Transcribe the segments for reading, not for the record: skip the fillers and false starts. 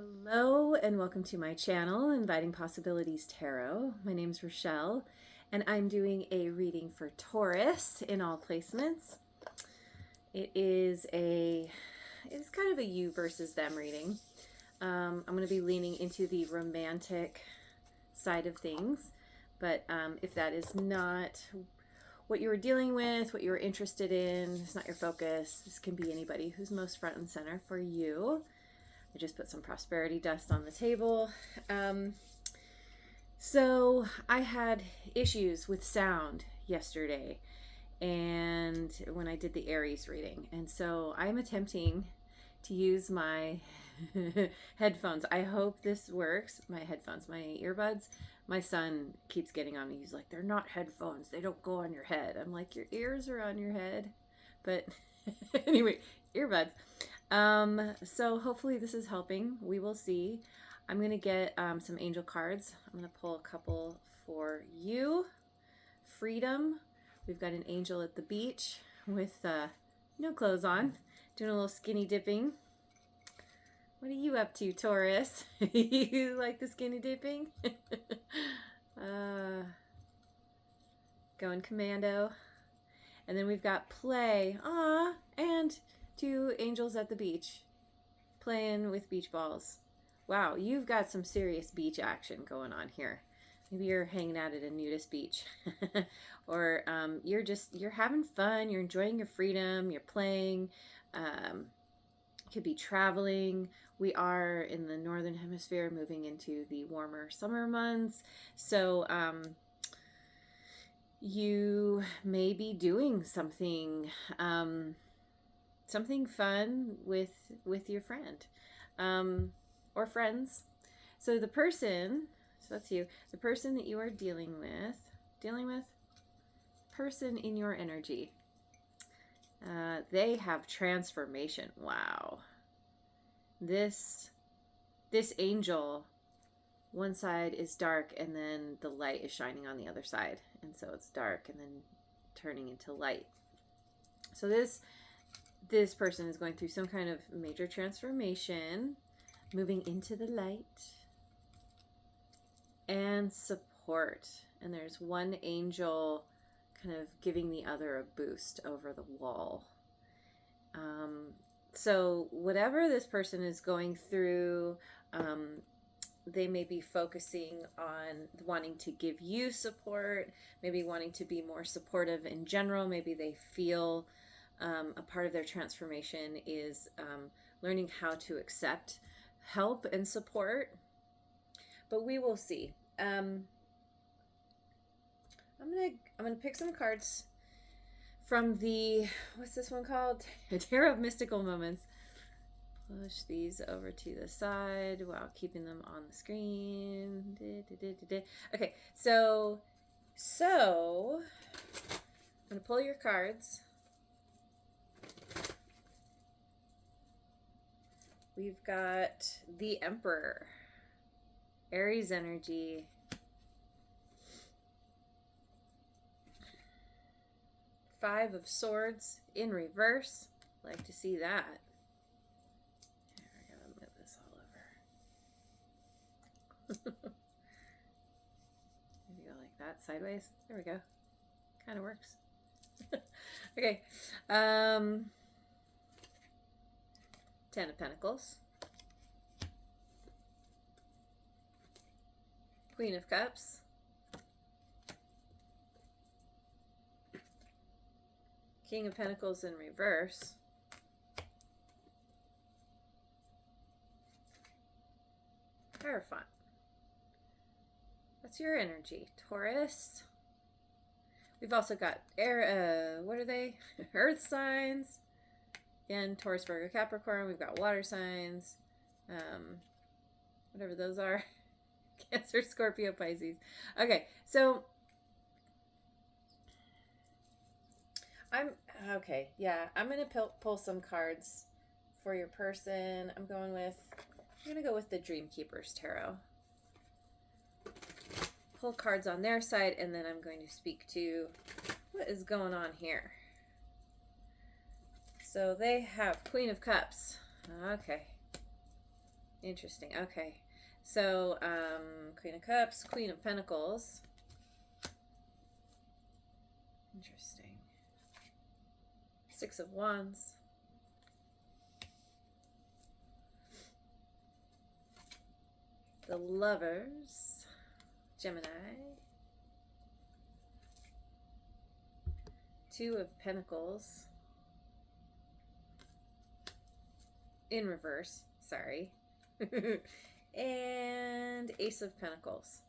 Hello and welcome to my channel, Inviting Possibilities Tarot. My name is Rochelle and I'm doing a reading for Taurus in all placements. It's kind of a you versus them reading. I'm going to be leaning into the romantic side of things, but if that is not what you were dealing with, what you were interested in, it's not your focus, this can be anybody who's most front and center for you. I just put some prosperity dust on the table. So I had issues with sound yesterday and when I did the Aries reading. And so I'm attempting to use my headphones. I hope this works. My headphones, my earbuds. My son keeps getting on me. He's like, they're not headphones. They don't go on your head. I'm like, your ears are on your head. But anyway, earbuds. So hopefully this is helping. We will see. I'm going to get some angel cards. I'm going to pull a couple for you. Freedom. We've got an angel at the beach with no clothes on, doing a little skinny dipping. What are you up to, Taurus? You like the skinny dipping? Going commando. And then we've got play. And two angels at the beach playing with beach balls. Wow, you've got some serious beach action going on here. Maybe you're hanging out at a nudist beach or you're having fun, you're enjoying your freedom, you're playing, could be traveling. We are in the northern hemisphere moving into the warmer summer months. So you may be doing something something fun with your friend or friends. So the person, so that's you, the person that you are dealing with, person in your energy, they have transformation. Wow. This angel, one side is dark and then the light is shining on the other side, and so it's dark and then turning into light. So this person is going through some kind of major transformation, moving into the light and support. And there's one angel kind of giving the other a boost over the wall. So whatever this person is going through, they may be focusing on wanting to give you support, maybe wanting to be more supportive in general. Maybe they feel a part of their transformation is learning how to accept help and support. But we will see. I'm gonna pick some cards from the, what's this one called? Tarot of Mystical Moments. Push these over to the side while keeping them on the screen. Okay, so I'm gonna pull your cards. We've got the Emperor, Aries energy, Five of Swords in reverse. Like to see that. Here, I gotta move this all over. Maybe go like that, sideways. There we go. Kind of works. Okay. Ten of Pentacles. Queen of Cups. King of Pentacles in reverse. Hierophant. That's your energy, Taurus. We've also got air, what are they? Earth signs. Again, Taurus, Virgo, Capricorn. We've got water signs. Whatever those are. Cancer, Scorpio, Pisces. Okay, so I'm going to pull some cards for your person. I'm going to go with the Dream Keepers Tarot. Pull cards on their side, and then I'm going to speak to what is going on here. So they have Queen of Cups. Okay. Interesting. Okay. So, Queen of Cups, Queen of Pentacles. Interesting. Six of Wands. The Lovers. Gemini. Two of Pentacles. In reverse. Sorry. And Ace of Pentacles.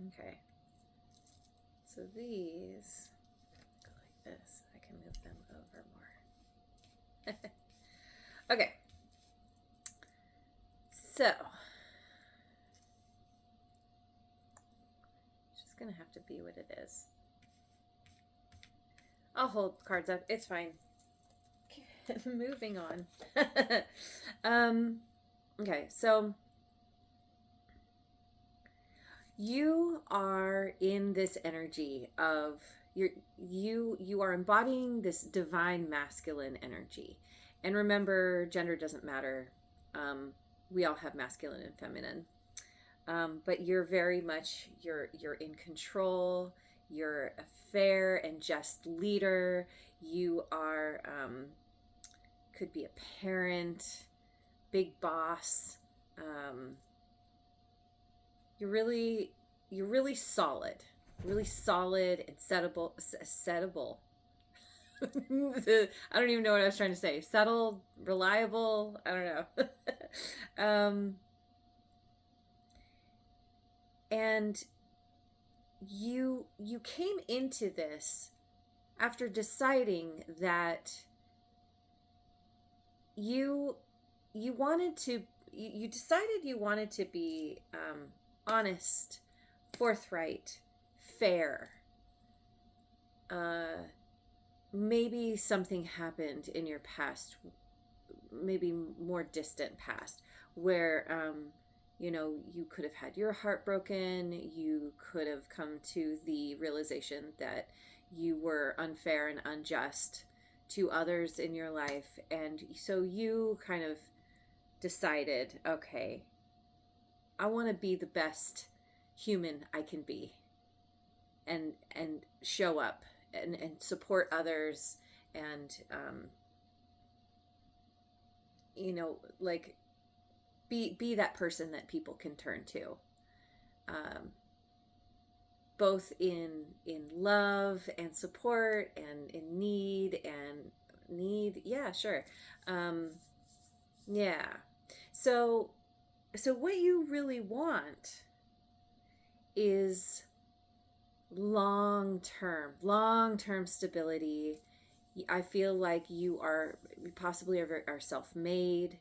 Okay. So these go like this. I can move them over more. Okay. So it's just gonna have to be what it is. I'll hold cards up. It's fine. Moving on. Okay, so you are in this energy of you are embodying this divine masculine energy. And remember, gender doesn't matter. We all have masculine and feminine. But you're very much you're in control. You're a fair and just leader. You are could be a parent, big boss. You're really solid, and settable. I don't even know what I was trying to say. Settled, reliable. I don't know. And you came into this after deciding that you decided you wanted to be honest, forthright, fair. Maybe something happened in your past, maybe more distant past, where you could have had your heart broken. You could have come to the realization that you were unfair and unjust to others in your life. And so you kind of decided, okay, I want to be the best human I can be, and show up and support others, and like be that person that people can turn to, both in love and support, and in need. Yeah, sure. Yeah. So what you really want is long term stability. I feel like you are possibly are self-made,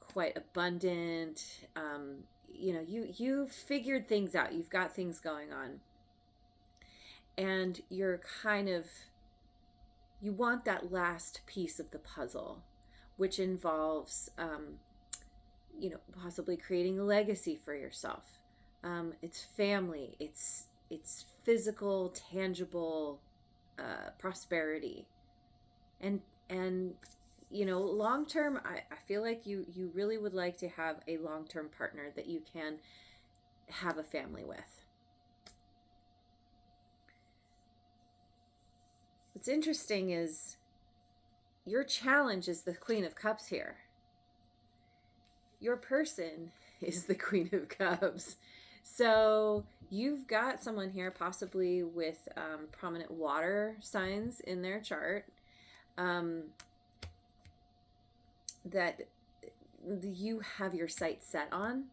quite abundant. You've figured things out. You've got things going on, and you're you want that last piece of the puzzle, which involves possibly creating a legacy for yourself. It's family. It's physical, tangible prosperity, and long term. I feel like you really would like to have a long term partner that you can have a family with. What's interesting is your challenge is the Queen of Cups here. Your person is the Queen of Cups. So you've got someone here possibly with prominent water signs in their chart, that you have your sights set on.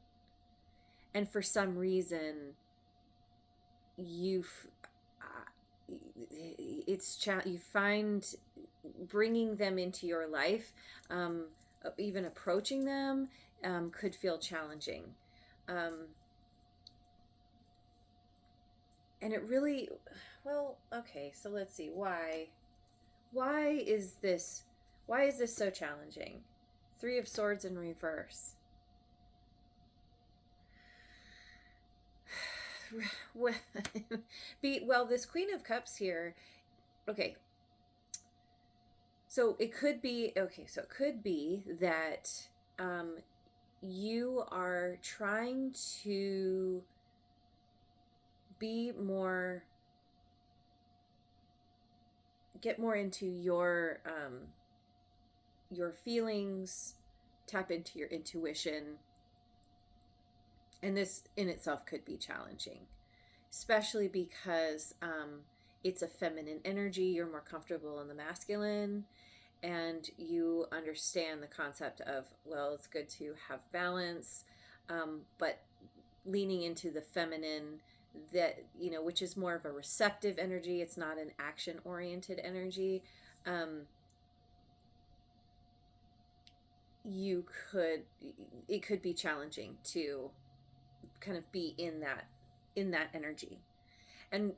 And for some reason, you find bringing them into your life, even approaching them, could feel challenging. And it really, well, okay, so let's see, why is this so challenging? Three of Swords in reverse. Well, this Queen of Cups here, okay, So it could be, okay, so it could be that um, you are trying to be more, get more into your feelings, tap into your intuition, and this in itself could be challenging, especially because it's a feminine energy. You're more comfortable in the masculine, and you understand the concept of, well, it's good to have balance, but leaning into the feminine, that, you know, which is more of a receptive energy. It's not an action oriented energy. um, you could, it could be challenging to kind of be in that energy. And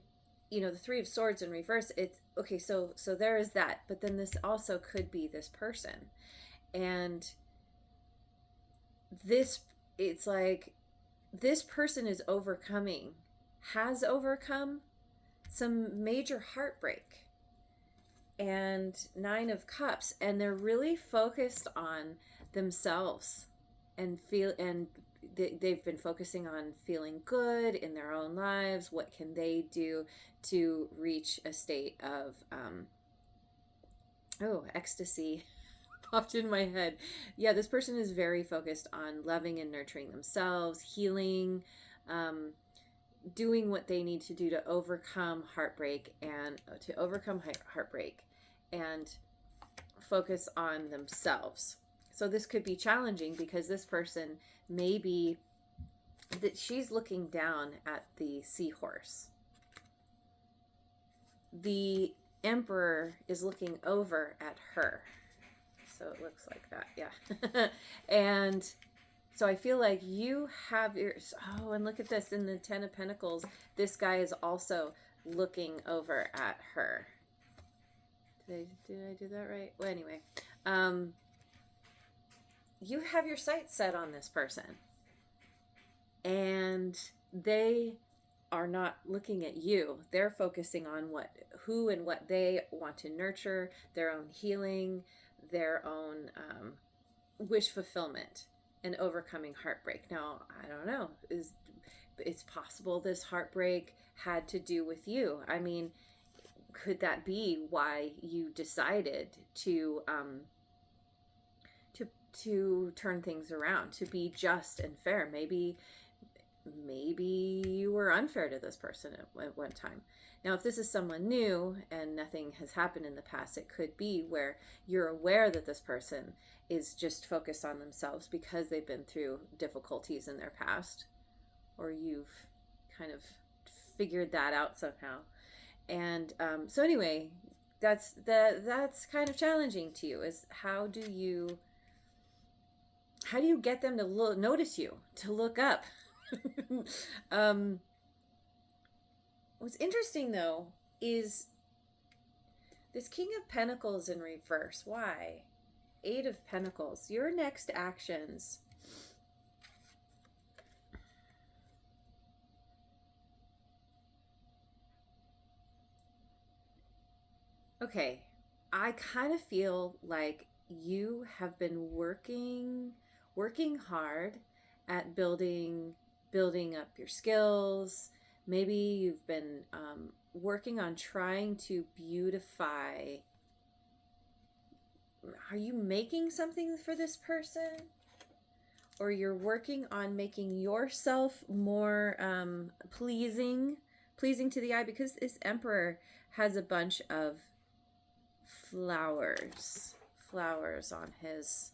you know, the Three of Swords in reverse, it's okay, so there is that, but then this also could be this person. And this, it's like this person is overcoming, has overcome some major heartbreak, and Nine of Cups, and they're really focused on themselves and feel, and they've been focusing on feeling good in their own lives. What can they do to reach a state of ecstasy? Popped in my head. Yeah, this person is very focused on loving and nurturing themselves, healing, um, doing what they need to do to overcome heartbreak, and and focus on themselves. So this could be challenging because this person maybe that she's looking down at the seahorse. The Emperor is looking over at her. So it looks like that, yeah. And so I feel like you have your, oh, and look at this, in the Ten of Pentacles, this guy is also looking over at her. Did I do that right? Well, anyway, you have your sights set on this person, and they are not looking at you. They're focusing on who and what they want to nurture, their own healing, their own wish fulfillment, and overcoming heartbreak. Now, I don't know, it's possible this heartbreak had to do with you. I mean, could that be why you decided to turn things around, to be just and fair? Maybe you were unfair to this person at one time. Now, if this is someone new and nothing has happened in the past, it could be where you're aware that this person is just focused on themselves because they've been through difficulties in their past, or you've kind of figured that out somehow. And so anyway, that's kind of challenging to you, is how do you get them to notice you, to look up? What's interesting though is this King of Pentacles in reverse. Why? Eight of Pentacles. Your next actions. Okay, I kind of feel like you have been working hard at building up your skills. Maybe you've been working on trying to beautify. Are you making something for this person? Or you're working on making yourself more pleasing to the eye, because this Emperor has a bunch of flowers on his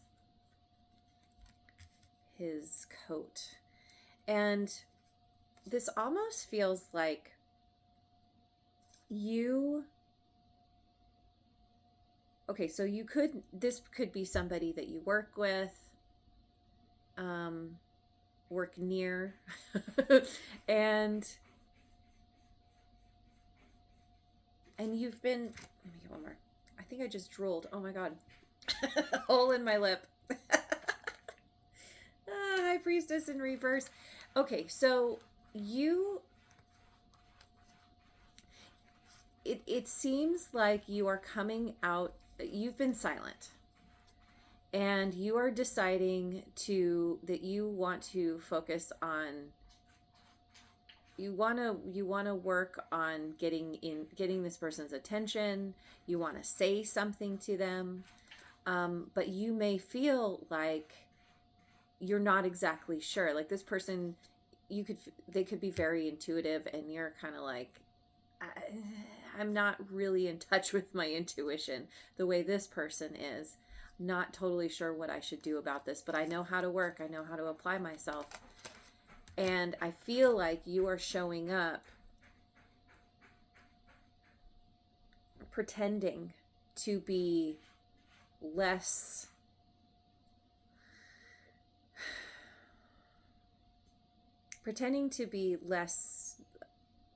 coat. And this almost feels like you, okay, so this could be somebody that you work with, work near, and you've been, let me get one more. I think I just drooled. Oh my God. Hole in my lip. High Priestess in reverse. Okay, so it seems like you are coming out you've been silent, and you are deciding that you want to focus on, you want to work on getting this person's attention. You want to say something to them, but you may feel like you're not exactly sure. Like this person, they could be very intuitive, and you're kind of like, I'm not really in touch with my intuition the way this person is. Not totally sure what I should do about this, but I know how to work. I know how to apply myself. And I feel like you are showing up pretending to be less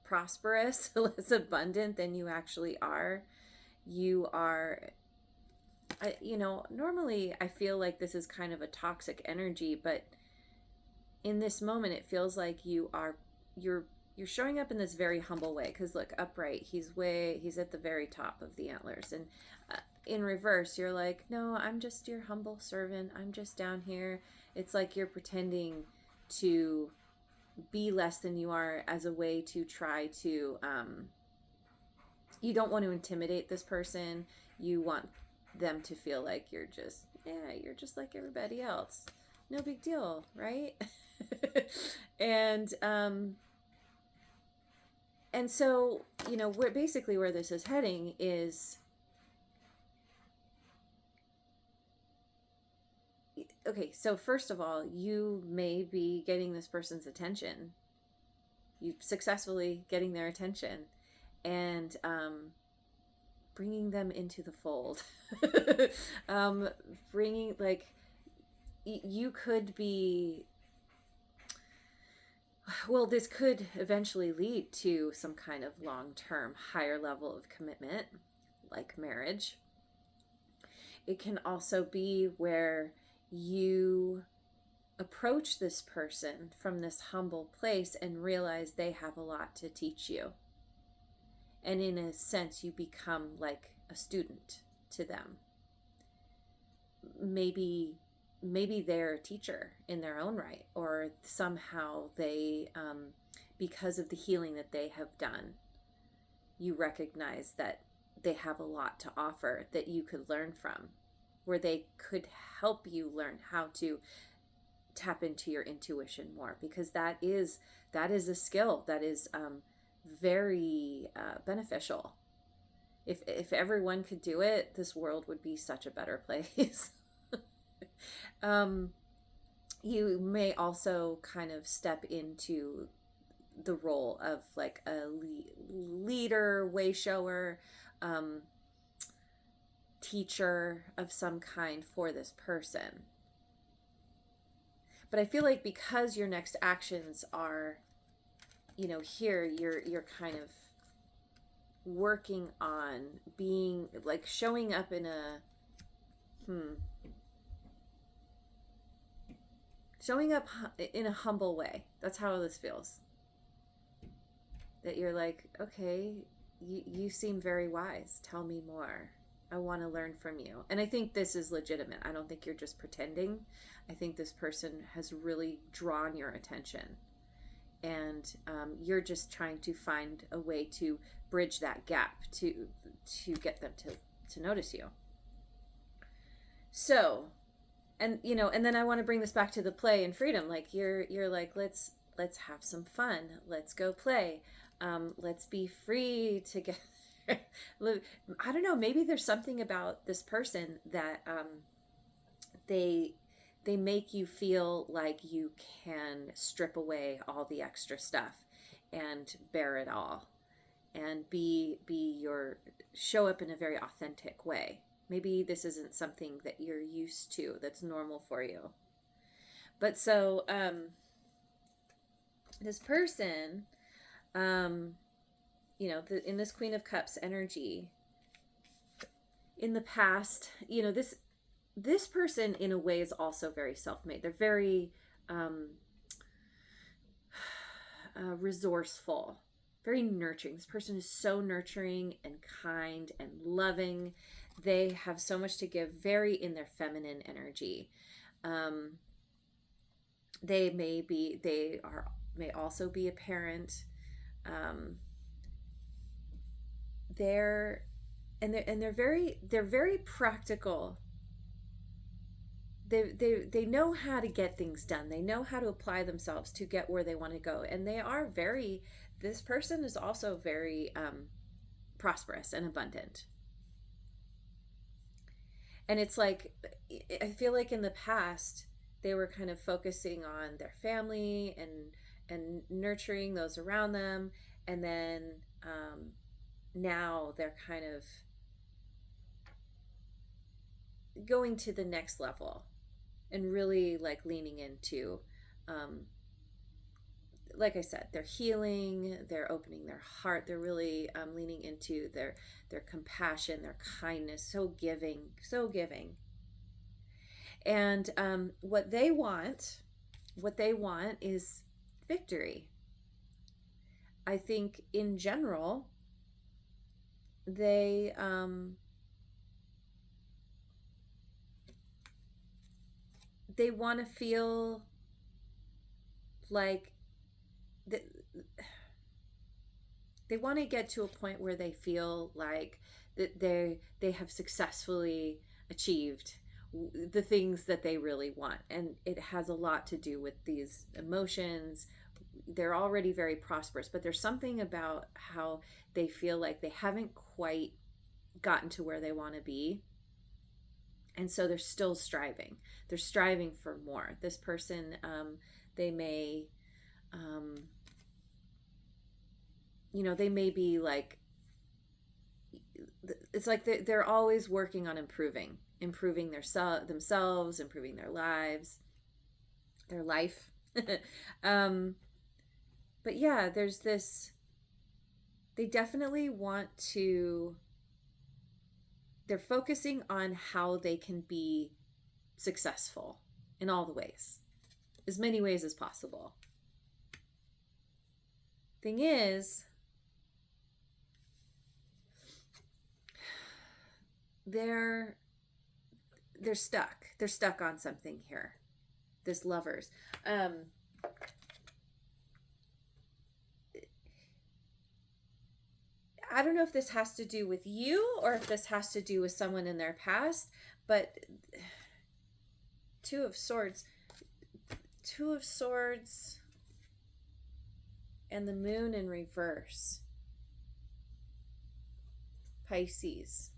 prosperous, less abundant than you actually are. You are, normally I feel like this is kind of a toxic energy, but in this moment it feels like you're showing up in this very humble way. Because look, upright, he's at the very top of the antlers, and in reverse you're like, no, I'm just your humble servant, I'm just down here. It's like you're pretending to be less than you are as a way to try to you don't want to intimidate this person. You want them to feel like you're just like everybody else, no big deal, right? and so where this is heading is, okay, so first of all, you may be getting this person's attention. You successfully getting their attention, and bringing them into the fold. Bringing, like, you could be, well, this could eventually lead to some kind of long-term higher level of commitment, like marriage. It can also be where you approach this person from this humble place and realize they have a lot to teach you. And in a sense, you become like a student to them. Maybe they're a teacher in their own right, or somehow they, because of the healing that they have done, you recognize that they have a lot to offer that you could learn from, where they could help you learn how to tap into your intuition more, because that is a skill that is very beneficial. If everyone could do it, this world would be such a better place. You may also kind of step into the role of like a leader, way shower, teacher of some kind for this person. But I feel like because your next actions are, here you're kind of working on being like showing up in a humble way. That's how this feels. That you're like, okay, you seem very wise. Tell me more. I want to learn from you. And I think this is legitimate. I don't think you're just pretending. I think this person has really drawn your attention. And you're just trying to find a way to bridge that gap to get them to notice you. So, and then I want to bring this back to the play and freedom. Like you're like, let's have some fun. Let's go play. Let's be free together. I don't know. Maybe there's something about this person that they make you feel like you can strip away all the extra stuff and bear it all, and show up in a very authentic way. Maybe this isn't something that you're used to, that's normal for you. But so this person, in this Queen of Cups energy, in the past, this person in a way is also very self-made. They're very resourceful, very nurturing. This person is so nurturing and kind and loving They have so much to give, very in their feminine energy. Um, may also be a parent. Um, they're they're very practical. They know how to get things done. They know how to apply themselves to get where they want to go, and they are very. This person is also very prosperous and abundant. And it's like, I feel like in the past they were kind of focusing on their family and nurturing those around them, and then now they're kind of going to the next level and really like leaning into, um, like I said, they're healing, they're opening their heart, they're really leaning into their compassion, their kindness, so giving. And what they want is victory. I think in general, they they want to feel like th- they want to get to a point where they feel like that they have successfully achieved the things that they really want, and it has a lot to do with these emotions. They're already very prosperous, but there's something about how they feel like they haven't quite gotten to where they want to be, and so they're still striving. They're striving for more. This person, they may um, they may be like, it's like they're always working on improving themselves, improving their lives, their life. um, but yeah, there's this. They definitely want to. They're focusing on how they can be successful in all the ways, as many ways as possible. Thing is, they're they're stuck. They're stuck on something here. This lovers. I don't know if this has to do with you or if this has to do with someone in their past, but Two of Swords, Two of Swords, and the Moon in reverse. Pisces,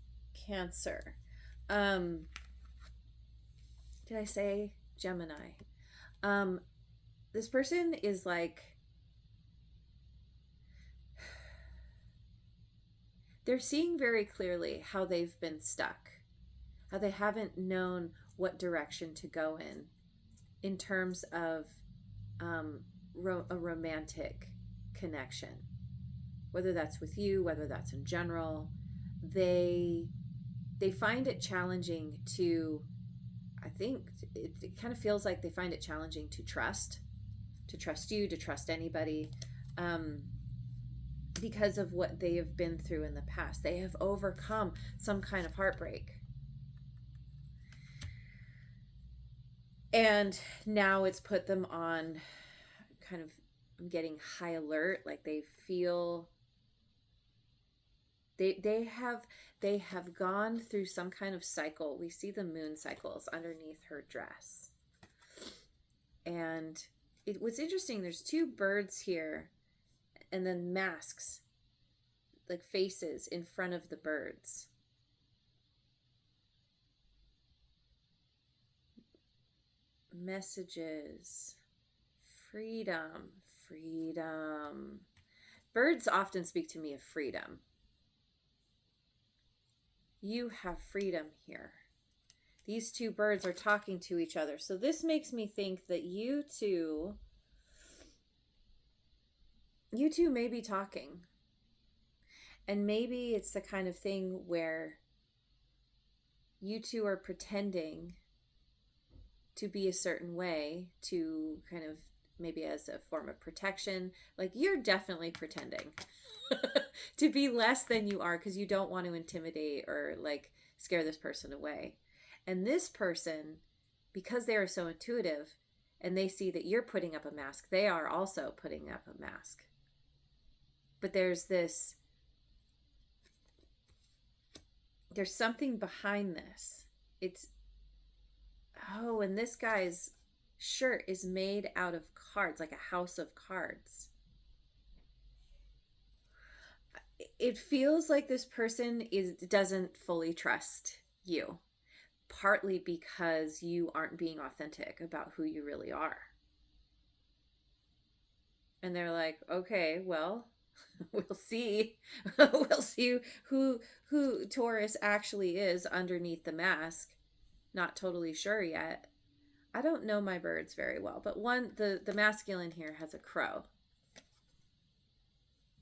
Cancer. Did I say Gemini? This person is like, they're seeing very clearly how they've been stuck, how they haven't known what direction to go in terms of a romantic connection, whether that's with you, whether that's in general. They find it challenging to, I think it kind of feels like they find it challenging to trust you, to trust anybody, because of what they have been through in the past. They have overcome some kind of heartbreak, and now it's put them on kind of getting high alert. Like they feel they have gone through some kind of cycle. We see the moon cycles underneath her dress, and what's interesting, there's two birds here and then masks, like faces in front of the birds. Messages, freedom, freedom. Birds often speak to me of freedom. You have freedom here. These two birds are talking to each other. So this makes me think that you two may be talking. And maybe it's the kind of thing where you two are pretending to be a certain way, to kind of maybe as a form of protection. Like you're definitely pretending to be less than you are because you don't want to intimidate or like scare this person away. And this person, because they are so intuitive and they see that you're putting up a mask, they are also putting up a mask. But there's something behind this. It's, oh, and this guy's shirt is made out of cards, like a house of cards. It feels like this person doesn't fully trust you, partly because you aren't being authentic about who you really are. And they're like, okay, well, we'll see. We'll see who Taurus actually is underneath the mask. Not totally sure yet. I don't know my birds very well, but the masculine here has a crow.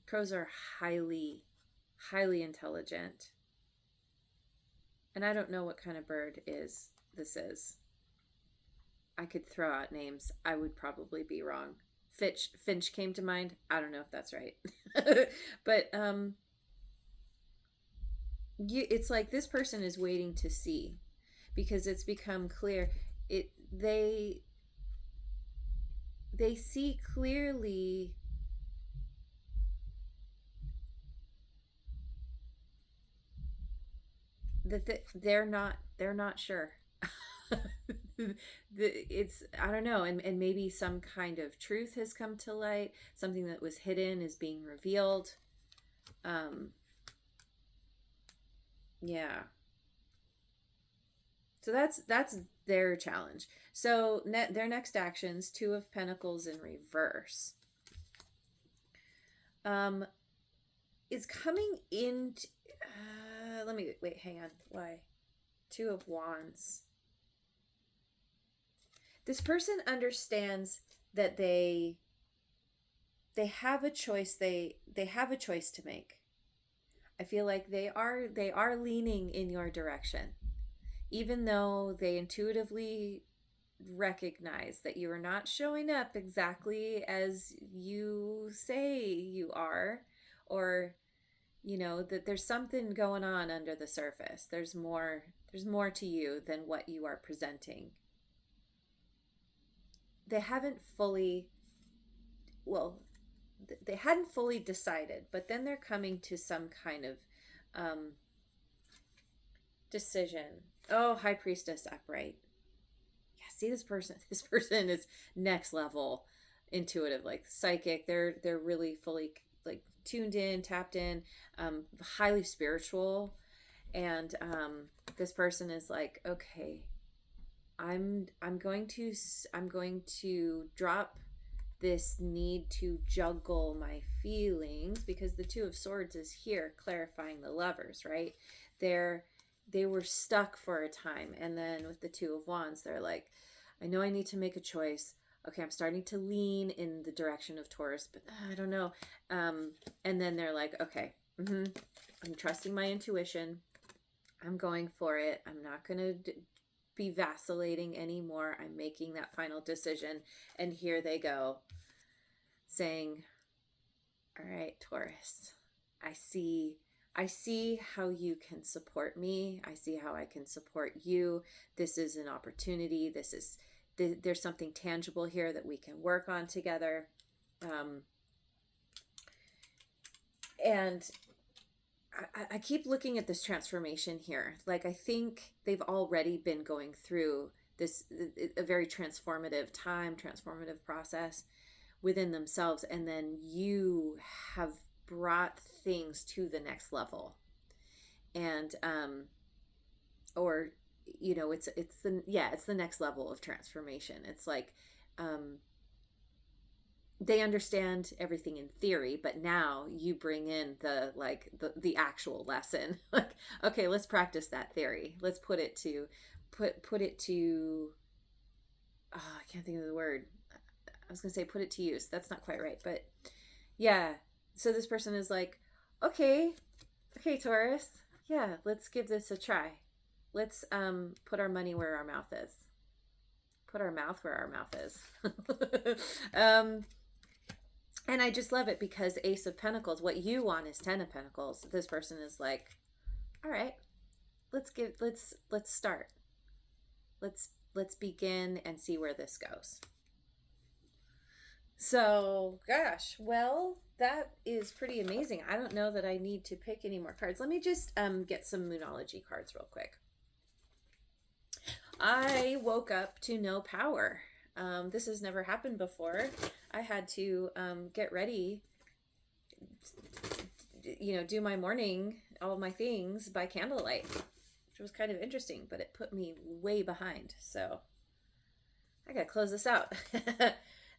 Crows are highly, highly intelligent. And I don't know what kind of bird this is. I could throw out names. I would probably be wrong. Finch came to mind. I don't know if that's right. But it's like this person is waiting to see, because it's become clear they see clearly that they're not sure. It's, I don't know, and maybe some kind of truth has come to light. Something that was hidden is being revealed. Yeah. So that's their challenge. So their next actions, Two of Pentacles in reverse, is coming in. Let me wait. Hang on. Why? Two of Wands. This person understands that they have a choice. They have a choice to make. I feel like they are leaning in your direction, even though they intuitively recognize that you are not showing up exactly as you say you are, or that there's something going on under the surface. There's more to you than what you are presenting. They hadn't fully decided, but then they're coming to some kind of decision. Oh, High Priestess upright. Yeah, see, this person is next level intuitive, like psychic. They're really fully like tuned in, tapped in, highly spiritual. And this person is like, okay, I'm going to drop this need to juggle my feelings, because the Two of Swords is here clarifying the Lovers, right? They were stuck for a time, and then with the Two of Wands, they're like, I know I need to make a choice. Okay, I'm starting to lean in the direction of Taurus, but I don't know. And then they're like, okay, I'm trusting my intuition. I'm going for it. I'm not going to be vacillating anymore. I'm making that final decision. And here they go, saying, all right, Taurus, I see how you can support me. I see how I can support you. This is an opportunity. There's something tangible here that we can work on together. And I keep looking at this transformation here. Like, I think they've already been going through a very transformative process within themselves. And then you have brought things to the next level. And, it's the next level of transformation. It's like, they understand everything in theory, but now you bring in the actual lesson. Like, okay, let's practice that theory. Let's put it to I can't think of the word. I was gonna say put it to use. That's not quite right, but yeah. So this person is like, okay, Taurus, yeah, let's give this a try. Let's put our money where our mouth is. Put our mouth where our mouth is. And I just love it, because Ace of Pentacles, what you want is Ten of Pentacles. This person is like, all right, let's start. Let's begin and see where this goes. So, gosh, well, that is pretty amazing. I don't know that I need to pick any more cards. Let me just get some Moonology cards real quick. I woke up to no power. This has never happened before. I had to get ready, do my morning, all my things by candlelight, which was kind of interesting, but it put me way behind. So I gotta close this out.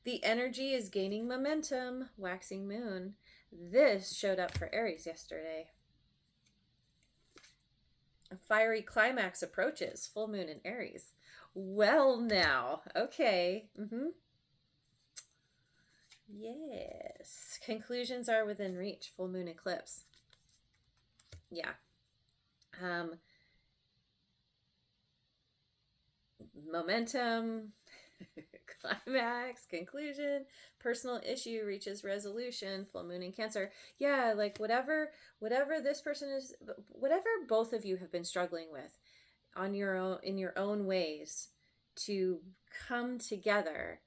The energy is gaining momentum, waxing moon. This showed up for Aries yesterday. A fiery climax approaches, full moon in Aries. Well, now, okay. Yes. Conclusions are within reach, full moon eclipse. Yeah. Momentum, climax, conclusion, personal issue reaches resolution, full moon in Cancer. Yeah, like whatever this person is, whatever both of you have been struggling with on your own, in your own ways to come together,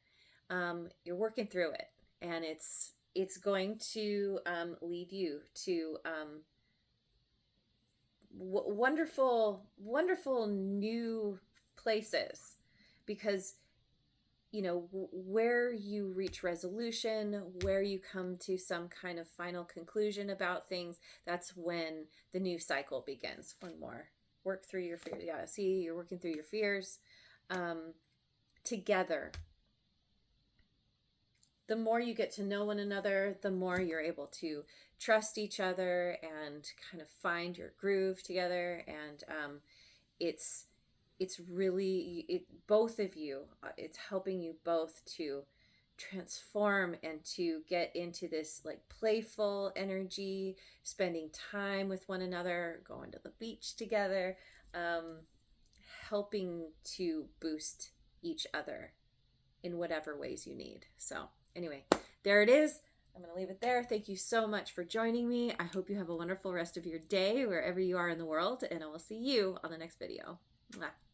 you're working through it, and it's going to lead you to wonderful new places, because where you reach resolution, where you come to some kind of final conclusion about things, that's when the new cycle begins. One more. Work through your fears. Yeah, see, you're working through your fears together. The more you get to know one another, the more you're able to trust each other and kind of find your groove together. And it's really, both of you, it's helping you both to transform and to get into this like playful energy, spending time with one another, going to the beach together, helping to boost each other in whatever ways you need. So anyway, there it is. I'm going to leave it there. Thank you so much for joining me. I hope you have a wonderful rest of your day wherever you are in the world, and I will see you on the next video. Mwah.